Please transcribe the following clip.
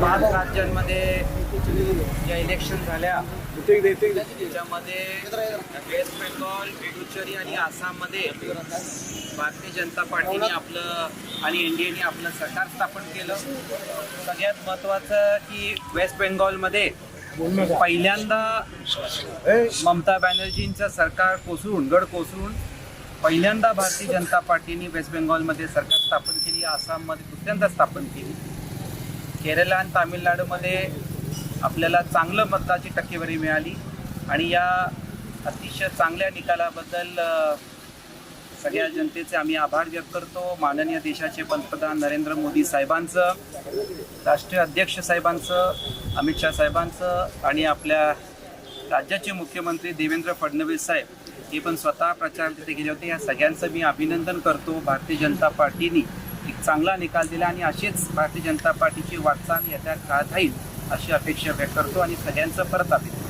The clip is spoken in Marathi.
5 राज्यांमध्ये ज्या इलेक्शन झाल्या त्याच्यामध्ये वेस्ट बेंगॉल, पुडुचेरी आणि आसाममध्ये भारतीय जनता पार्टीने आपलं आणि एनडीएने आपलं सरकार स्थापन केलं. सगळ्यात महत्त्वाचं की वेस्ट बेंगॉलमध्ये पहिल्यांदा ममता बॅनर्जींचं सरकार कोसळून गड कोसळून पहिल्यांदा भारतीय जनता पार्टीने वेस्ट बेंगॉलमध्ये सरकार स्थापन केली. आसाममध्ये दुसऱ्यांदा स्थापन केली. केरळ आणि तामिळनाडूमध्ये आपल्याला चांगलं मतदाची टक्केवारी मिळाली आणि या अतिशय चांगल्या निकालाबद्दल सगळ्या जनतेचे आम्ही आभार व्यक्त करतो. माननीय देशाचे पंतप्रधान नरेंद्र मोदी साहेबांचं, राष्ट्रीय अध्यक्ष साहेबांचं, अमित शाह साहेबांचं आणि आपल्या राज्याचे मुख्यमंत्री देवेंद्र फडणवीस साहेब हे पण स्वतः प्रचार तिथे गेले होते. या सगळ्यांचं मी अभिनंदन करतो. भारतीय जनता पार्टीने एक चांगला निकाल दिला आणि अशीच भारतीय जनता पार्टीची वाटचाल येत्या काळात राहील अशी अपेक्षा व्यक्त करतो आणि सगळ्यांचं परत अभिनंदन.